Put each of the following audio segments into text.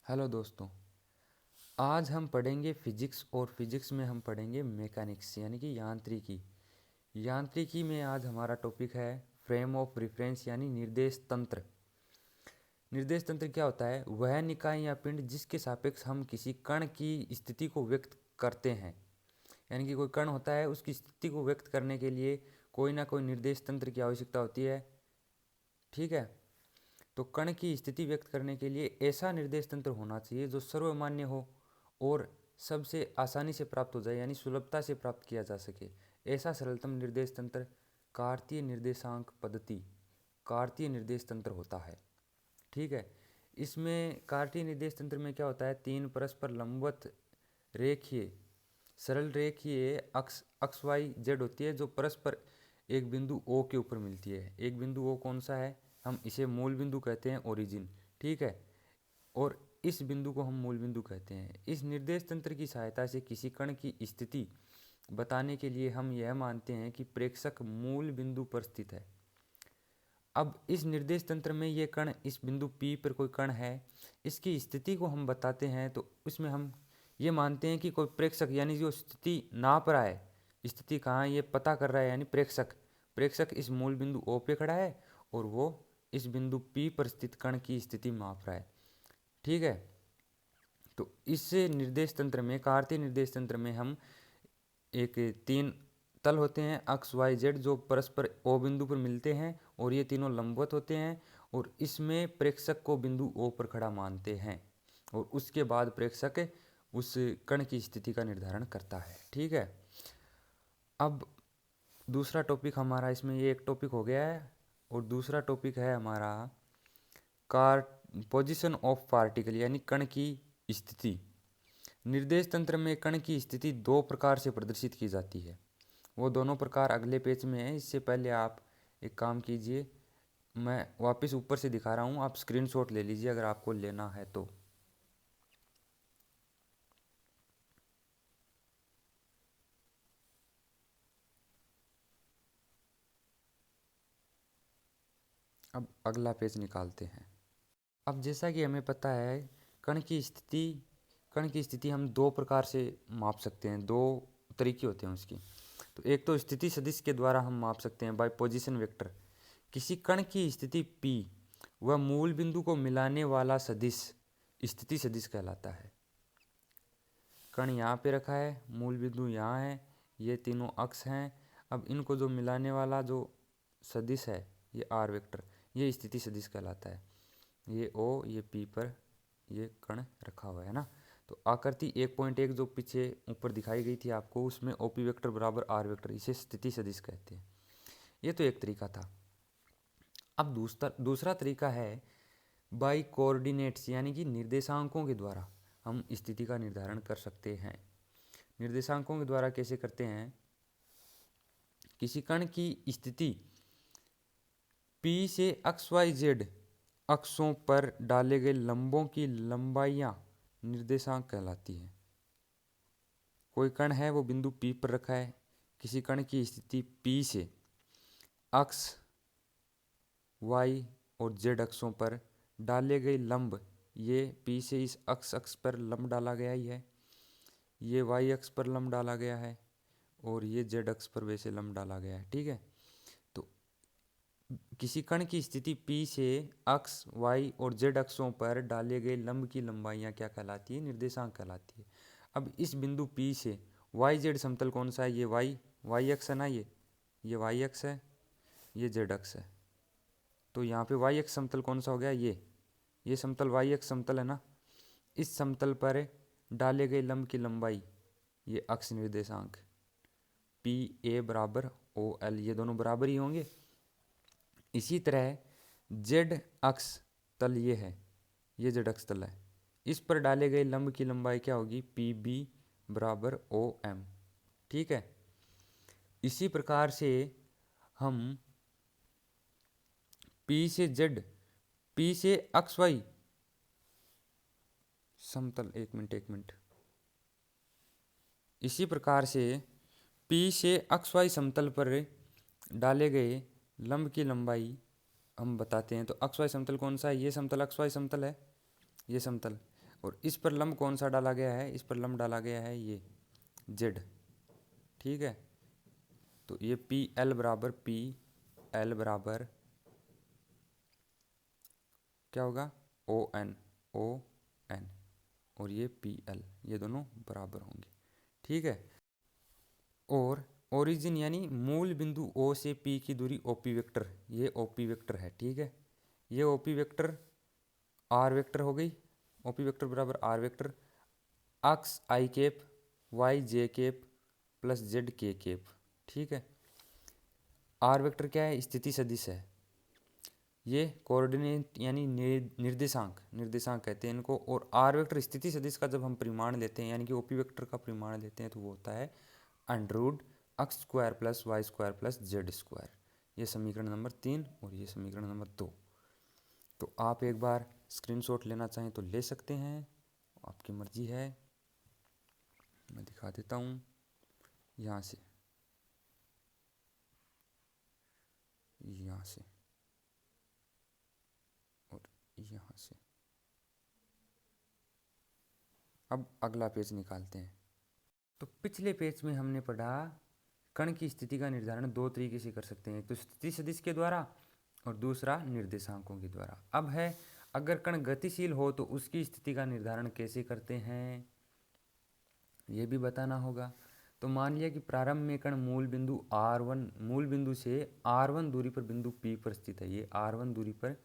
Hello दोस्तों। आज हम पढ़ेंगे फिजिक्स और फिजिक्स में हम पढ़ेंगे मैकेनिक्स यानी कि यांत्रिकी। यांत्रिकी में आज हमारा टॉपिक है फ्रेम ऑफ रेफरेंस यानी निर्देश तंत्र। निर्देश तंत्र क्या होता है? वह निकाय या पिंड जिसके सापेक्ष हम किसी कण की स्थिति को व्यक्त करते हैं। यानी कि कोई कण होता है, उसकी स्थिति को व्यक्त करने के लिए कोई ना कोई निर्देश तंत्र की आवश्यकता होती है। ठीक है, तो कण की स्थिति व्यक्त करने के लिए ऐसा निर्देश तंत्र होना चाहिए जो सर्वमान्य हो और सबसे आसानी से प्राप्त हो जाए, यानी सुलभता से प्राप्त किया जा सके। ऐसा सरलतम निर्देश तंत्र कार्तीय निर्देशांक पद्धति, कार्तीय निर्देश तंत्र होता है। ठीक है, इसमें कार्तीय निर्देश तंत्र में क्या होता है? तीन परस्पर लंबवत रेखीय सरल रेखीय अक्स वाई जेड होती है जो परस्पर एक बिंदु ओ के ऊपर मिलती है। एक बिंदु ओ कौन सा है? हम इसे मूल बिंदु कहते हैं, ओरिजिन। ठीक है, और इस बिंदु को हम मूल बिंदु कहते हैं। इस निर्देश तंत्र की सहायता से किसी कण की स्थिति बताने के लिए हम यह मानते हैं कि प्रेक्षक मूल बिंदु पर स्थित है। अब इस निर्देश तंत्र में ये कण, इस बिंदु P पर कोई कण है, इसकी स्थिति को हम बताते हैं, तो उसमें हम ये मानते हैं कि कोई प्रेक्षक यानी जो स्थिति नाप रहा है, स्थिति कहाँ है ये पता कर रहा है, यानी प्रेक्षक प्रेक्षक इस मूल बिंदु O पे खड़ा है और वो इस बिंदु P पर स्थित कण की स्थिति माप रहा है। ठीक है, तो इस निर्देश तंत्र में, कार्तीय निर्देश तंत्र में, हम एक तीन तल होते हैं अक्स वाई जेड जो परस्पर ओ बिंदु पर मिलते हैं और ये तीनों लंबवत होते हैं, और इसमें प्रेक्षक को बिंदु ओ पर खड़ा मानते हैं और उसके बाद प्रेक्षक उस कण की स्थिति का निर्धारण करता है। ठीक है, अब दूसरा टॉपिक हमारा, इसमें ये एक टॉपिक हो गया है और दूसरा टॉपिक है हमारा कार पोजिशन ऑफ पार्टिकल यानी कण की स्थिति। निर्देश तंत्र में कण की स्थिति दो प्रकार से प्रदर्शित की जाती है। वो दोनों प्रकार अगले पेज में है। इससे पहले आप एक काम कीजिए, मैं वापस ऊपर से दिखा रहा हूँ, आप स्क्रीनशॉट ले लीजिए अगर आपको लेना है तो। अब अगला पेज निकालते हैं। अब जैसा कि हमें पता है, कण की स्थिति कण की स्थिति हम दो प्रकार से माप सकते हैं, दो तरीके होते हैं उसकी। तो एक तो स्थिति सदिश के द्वारा हम माप सकते हैं बाय पोजीशन वेक्टर। किसी कण की स्थिति P वह मूल बिंदु को मिलाने वाला सदिश स्थिति सदिश कहलाता है। कण यहाँ पे रखा है, मूल बिंदु यहाँ है, ये तीनों अक्ष हैं। अब इनको जो मिलाने वाला जो सदिश है, ये आर वेक्टर, ये स्थिति सदिश कहलाता है। ये O, ये P पर ये कण रखा हुआ है ना। तो आकृति 1.1 जो पीछे ऊपर दिखाई गई थी आपको, उसमें OP वेक्टर बराबर R वेक्टर, इसे स्थिति सदिश कहते हैं। ये तो एक तरीका था। अब दूसरा तरीका है बाई कोऑर्डिनेट्स यानी कि निर्देशांकों के द्वारा हम स्थिति का निर्धारण कर सकते हैं। निर्देशांकों के द्वारा कैसे करते हैं? किसी कण की स्थिति P से एक्स वाई जेड अक्षों पर डाले गए लंबों की लंबाइयाँ निर्देशांक कहलाती हैं। कोई कण है, वो बिंदु P पर रखा है, किसी कण की स्थिति P से अक्ष y और z अक्षों पर डाले गए लंब, ये P से इस अक्ष पर लंब डाला गया ही है, ये y अक्ष पर लंब डाला गया है और ये z अक्ष पर वैसे लंब डाला गया है। ठीक है, तो किसी कण की स्थिति P से अक्ष y और z अक्षों पर डाले गए लंब की लंबाइयाँ क्या कहलाती है? निर्देशांक कहलाती है। अब इस बिंदु P से y z समतल कौन सा है? ये y अक्ष है ना, ये y अक्ष है, ये z अक्ष है। तो यहाँ पे y अक्ष समतल कौन सा हो गया? ये समतल y अक्ष समतल है ना। इस समतल पर डाले गए लंब की लंबाई, ये अक्ष निर्देशांक पी ए बराबर ओ एल, ये दोनों बराबर ही होंगे। इसी तरह z अक्ष तल ये है, ये z अक्ष तल है, इस पर डाले गए लंब की लंबाई क्या होगी? पी बी बराबर ओ एम। ठीक है, इसी प्रकार से हम P से Z, P से एक्स वाई समतल, एक मिनट, इसी प्रकार से P से एक्स वाई समतल पर डाले गए लंब की लंबाई हम बताते हैं। तो एक्स वाई समतल कौन सा है? ये समतल एक्स वाई समतल है, ये समतल। और इस पर लंब कौन सा डाला गया है, इस पर लंब डाला गया है ये z, ठीक है। तो ये पी एल बराबर क्या होगा, ओ एन और ये पी एल, ये दोनों बराबर होंगे, ठीक है। और ओरिजिन यानी मूल बिंदु ओ से पी की दूरी ओपी वेक्टर, ये ओपी वेक्टर है, ठीक है। ये ओपी वेक्टर आर वेक्टर हो गई, ओपी वेक्टर बराबर R vector, X I cap, Y J cap plus Z K cap, ठीक है। आर वेक्टर क्या है, स्थिति सदिश है, ये कोऑर्डिनेट यानी निर्देशांक कहते हैं इनको। और आर वेक्टर स्थिति सदिश का जब हम परिमाण लेते हैं यानी कि ओपी वेक्टर का परिमाण लेते हैं तो वो होता है under root X square plus Y square plus Z square. ये समीकरण नंबर 3 और ये समीकरण नंबर 2। तो आप एक बार स्क्रीनशॉट लेना चाहें तो ले सकते हैं, आपकी मर्जी है। मैं दिखा देता हूँ यहाँ से, यहाँ से और यहाँ से। अब अगला पेज निकालते हैं। तो पिछले पेज में हमने पढ़ा कण की स्थिति का निर्धारण दो तरीके से कर सकते हैं, एक तो स्थिति सदिश के द्वारा और दूसरा निर्देशांकों के द्वारा। अब है अगर कण गतिशील हो तो उसकी स्थिति का निर्धारण कैसे करते हैं ये भी बताना होगा। तो मान लिया कि प्रारंभ में कण मूल बिंदु से r1 दूरी पर बिंदु P पर स्थित है, ये r1 दूरी पर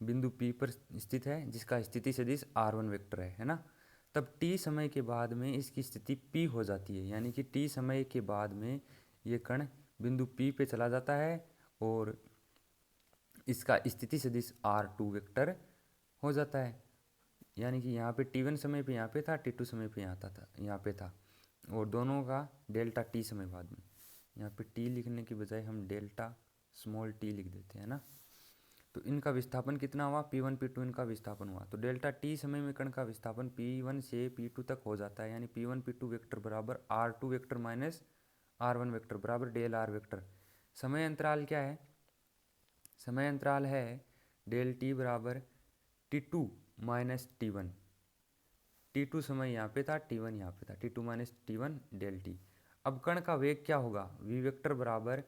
बिंदु P पर स्थित है जिसका स्थिति सदिश r1 वेक्टर है ना। तब t समय के बाद में इसकी स्थिति P हो जाती है, यानी कि t समय के बाद में ये कण बिंदु P पे चला जाता है और इसका स्थिति सदिश r2 वेक्टर हो जाता है। यानी कि यहाँ पे t1 समय पे यहाँ पे था, t2 समय पे यहाँ पे था और दोनों का डेल्टा t समय बाद में। यहाँ पे t लिखने की बजाय हम डेल्टा स्मॉल t लिख देते हैं ना। तो इनका विस्थापन कितना हुआ, P1 P2 इनका विस्थापन हुआ। तो डेल्टा t समय में कण का विस्थापन P1 से P2 तक हो जाता है, यानी P1 P2 वेक्टर बराबर R2 vector minus R1 vector बराबर डेल R वेक्टर। समय अंतराल क्या है, समय अंतराल है डेल t बराबर T2 माइनस T1। T2 समय यहाँ पे था, T1 यहाँ पे था, T2 minus T1 del t। अब कण का वेग क्या होगा, v वेक्टर बराबर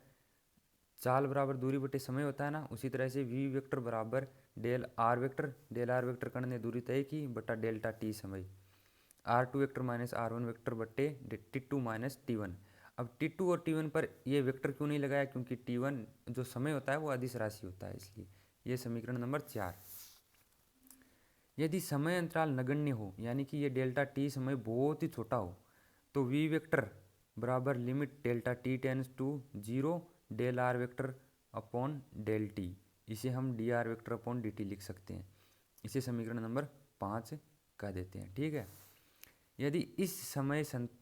चाल बराबर दूरी बटे समय होता है ना, उसी तरह से v वेक्टर बराबर डेल r वेक्टर कण ने दूरी तय की बटा डेल्टा t समय, r2 vector minus r1 vector बटे T2 माइनस T1। अब T2 और T1 पर ये वेक्टर क्यों नहीं लगाया, क्योंकि T1 जो समय होता है वो अदिश राशि होता है, इसलिए ये समीकरण नंबर 4। यदि समय अंतराल नगण्य हो यानी कि ये डेल्टा t समय बहुत ही छोटा हो तो v वेक्टर बराबर limit delta t tends to 0 del r vector upon del t, इसे हम D R vector upon D T लिख सकते हैं। इसे समीकरण नंबर 5 कह देते हैं, ठीक है। यदि इस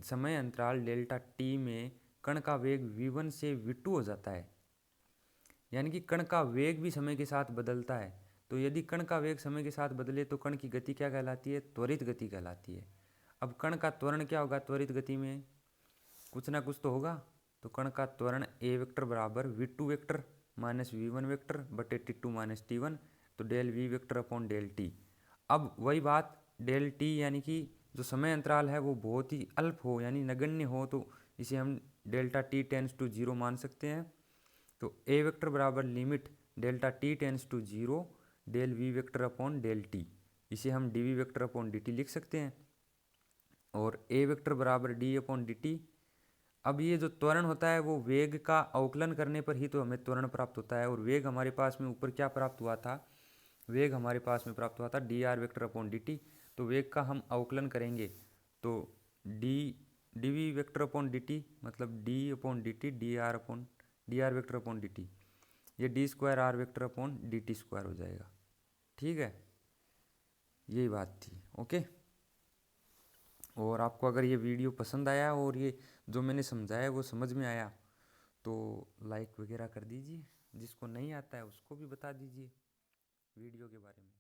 समय अंतराल डेल्टा t में कण का वेग v1 से v2 हो जाता है, यानी कि कण का वेग भी समय के साथ बदलता है, तो यदि कण का वेग समय के साथ बदले तो कण की गति क्या कहलाती है, त्वरित गति कहलाती है। अब कण का त्वरण क्या होगा, त्वरित गति में कुछ ना कुछ तो होगा, तो कण का त्वरण ए वेक्टर बराबर v2 vector minus v1 vector बटे T2 माइनस T1, तो del v vector upon del t। अब वही बात डेल t यानी कि जो समय अंतराल है वो बहुत ही अल्प हो यानी नगण्य हो, तो इसे हम डेल्टा t टेंस टू 0 मान सकते हैं। तो ए वेक्टर बराबर limit delta t tends to 0 del v vector upon del t, इसे हम D V vector upon D T लिख सकते हैं। और ए वेक्टर बराबर डी अपॉन डी टी। अब ये जो त्वरण होता है वो वेग का अवकलन करने पर ही तो हमें त्वरण प्राप्त होता है, और वेग हमारे पास में ऊपर क्या प्राप्त हुआ था, वेग हमारे पास में प्राप्त हुआ था D R vector upon D T. तो वेग का हम अवकलन करेंगे तो D V vector upon D T मतलब D upon D T D R vector upon D T, ये D square R vector upon D T square हो जाएगा, ठीक है। यही बात थी, ओके। और आपको अगर ये वीडियो पसंद आया और ये जो मैंने समझाया वो समझ में आया तो लाइक वगैरह कर दीजिए, जिसको नहीं आता है उसको भी बता दीजिए वीडियो के बारे में।